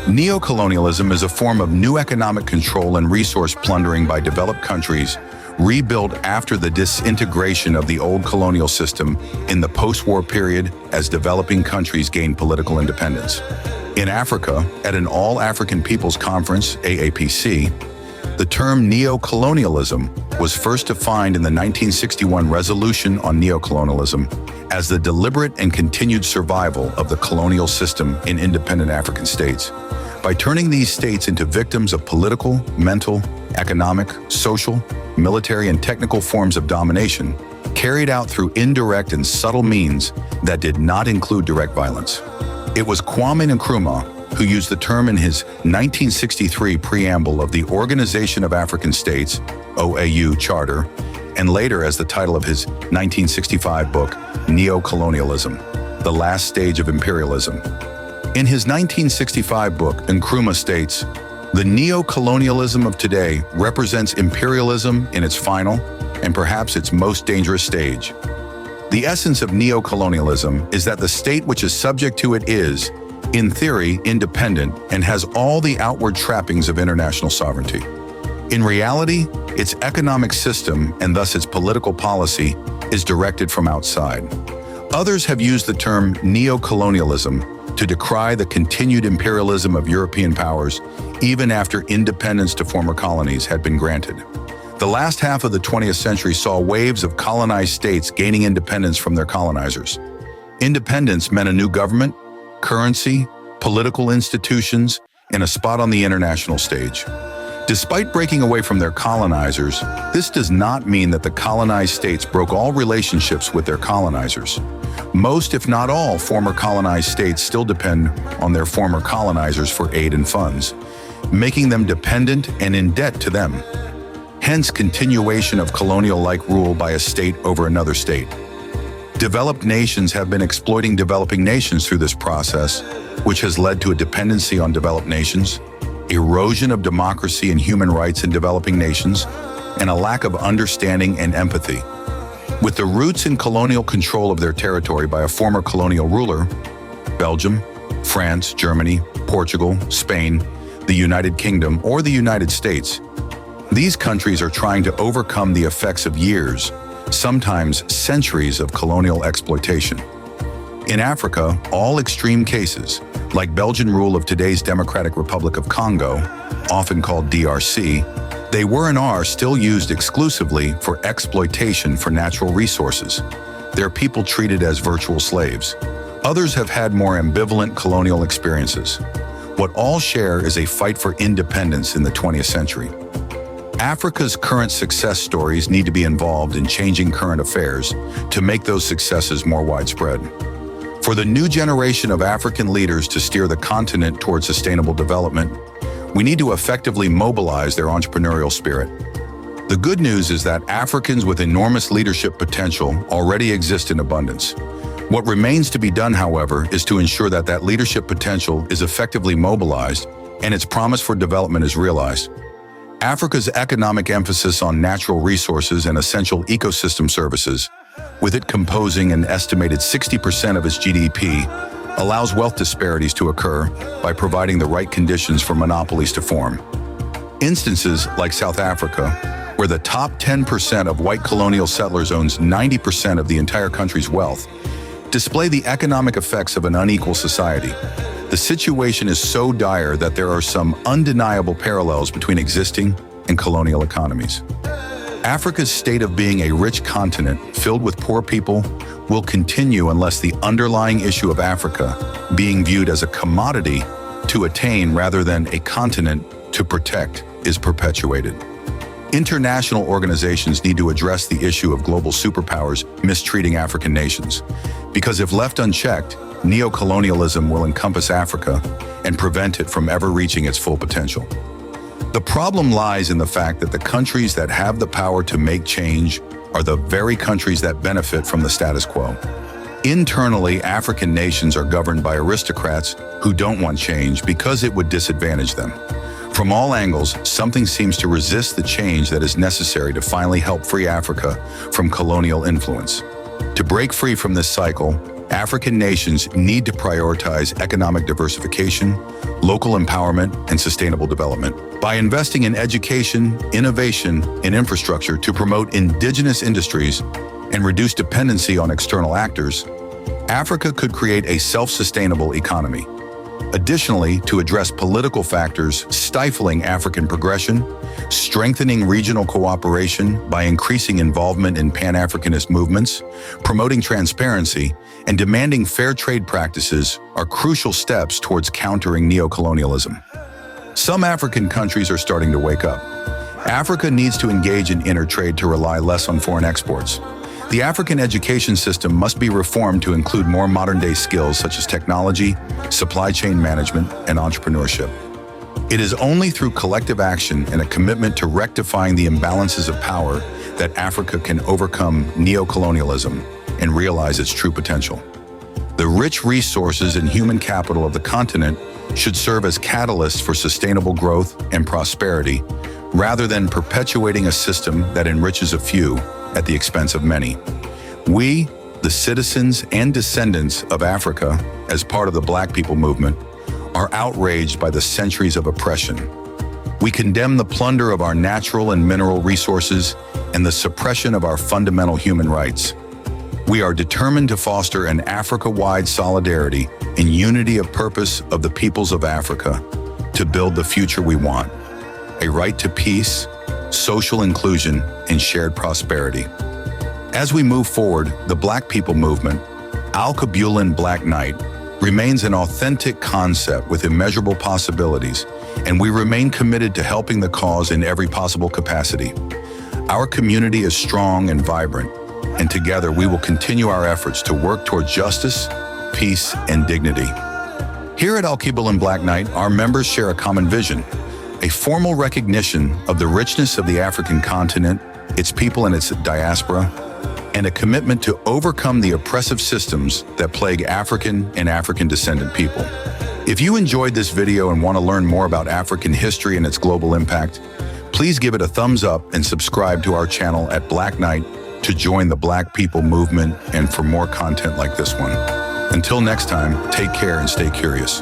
Neocolonialism is a form of new economic control and resource plundering by developed countries rebuilt after the disintegration of the old colonial system in the post-war period as developing countries gained political independence. In Africa, at an All-African Peoples Conference, AAPC, the term neocolonialism was first defined in the 1961 Resolution on Neocolonialism as the deliberate and continued survival of the colonial system in independent African states. By turning these states into victims of political, mental, economic, social, military, and technical forms of domination, carried out through indirect and subtle means that did not include direct violence. It was Kwame Nkrumah who used the term in his 1963 preamble of the Organization of African States, OAU Charter, and later as the title of his 1965 book, Neocolonialism, The Last Stage of Imperialism. In his 1965 book, Nkrumah states, "The neocolonialism of today represents imperialism in its final and perhaps its most dangerous stage. The essence of neocolonialism is that the state which is subject to it is, in theory, independent and has all the outward trappings of international sovereignty. In reality, its economic system and thus its political policy is directed from outside." Others have used the term neocolonialism to decry the continued imperialism of European powers even after independence to former colonies had been granted. The last half of the 20th century saw waves of colonized states gaining independence from their colonizers. Independence meant a new government, currency, political institutions, and a spot on the international stage. Despite breaking away from their colonizers, this does not mean that the colonized states broke all relationships with their colonizers. Most, if not all, former colonized states still depend on their former colonizers for aid and funds, making them dependent and in debt to them. Hence, continuation of colonial-like rule by a state over another state. Developed nations have been exploiting developing nations through this process, which has led to a dependency on developed nations, erosion of democracy and human rights in developing nations, and a lack of understanding and empathy. With the roots in colonial control of their territory by a former colonial ruler, Belgium, France, Germany, Portugal, Spain, the United Kingdom, or the United States, these countries are trying to overcome the effects of years, sometimes centuries of colonial exploitation. In Africa, all extreme cases, like Belgian rule of today's Democratic Republic of Congo, often called DRC, they were and are still used exclusively for exploitation for natural resources. Their people treated as virtual slaves. Others have had more ambivalent colonial experiences. What all share is a fight for independence in the 20th century. Africa's current success stories need to be involved in changing current affairs to make those successes more widespread. For the new generation of African leaders to steer the continent toward sustainable development, we need to effectively mobilize their entrepreneurial spirit. The good news is that Africans with enormous leadership potential already exist in abundance. What remains to be done, however, is to ensure that that leadership potential is effectively mobilized and its promise for development is realized. Africa's economic emphasis on natural resources and essential ecosystem services, with it composing an estimated 60% of its GDP, allows wealth disparities to occur by providing the right conditions for monopolies to form. Instances like South Africa, where the top 10% of white colonial settlers owns 90% of the entire country's wealth, display the economic effects of an unequal society. The situation is so dire that there are some undeniable parallels between existing and colonial economies. Africa's state of being a rich continent filled with poor people will continue unless the underlying issue of Africa, being viewed as a commodity to attain rather than a continent to protect, is perpetuated. International organizations need to address the issue of global superpowers mistreating African nations, because if left unchecked, neocolonialism will encompass Africa and prevent it from ever reaching its full potential. The problem lies in the fact that the countries that have the power to make change are the very countries that benefit from the status quo. Internally, African nations are governed by aristocrats who don't want change because it would disadvantage them. From all angles, something seems to resist the change that is necessary to finally help free Africa from colonial influence. To break free from this cycle, African nations need to prioritize economic diversification, local empowerment, and sustainable development. By investing in education, innovation, and infrastructure to promote indigenous industries and reduce dependency on external actors, Africa could create a self-sustainable economy. Additionally, to address political factors stifling African progression, strengthening regional cooperation by increasing involvement in Pan-Africanist movements, promoting transparency, and demanding fair trade practices are crucial steps towards countering neocolonialism. Some African countries are starting to wake up. Africa needs to engage in intertrade to rely less on foreign exports. The African education system must be reformed to include more modern-day skills such as technology, supply chain management, and entrepreneurship. It is only through collective action and a commitment to rectifying the imbalances of power that Africa can overcome neocolonialism and realize its true potential. The rich resources and human capital of the continent should serve as catalysts for sustainable growth and prosperity, rather than perpetuating a system that enriches a few at the expense of many. We, the citizens and descendants of Africa, as part of the Black people movement, are outraged by the centuries of oppression. We condemn the plunder of our natural and mineral resources and the suppression of our fundamental human rights. We are determined to foster an Africa-wide solidarity and unity of purpose of the peoples of Africa to build the future we want, a right to peace, social inclusion, and shared prosperity. As we move forward, the Black people movement, Al-Qabulan Black Night, remains an authentic concept with immeasurable possibilities, and we remain committed to helping the cause in every possible capacity. Our community is strong and vibrant, and together we will continue our efforts to work toward justice, peace, and dignity. Here at Al-Qabulan Black Night, our members share a common vision: a formal recognition of the richness of the African continent, its people and its diaspora, and a commitment to overcome the oppressive systems that plague African and African-descendant people. If you enjoyed this video and want to learn more about African history and its global impact, please give it a thumbs up and subscribe to our channel at Black Night to join the Black people movement and for more content like this one. Until next time, take care and stay curious.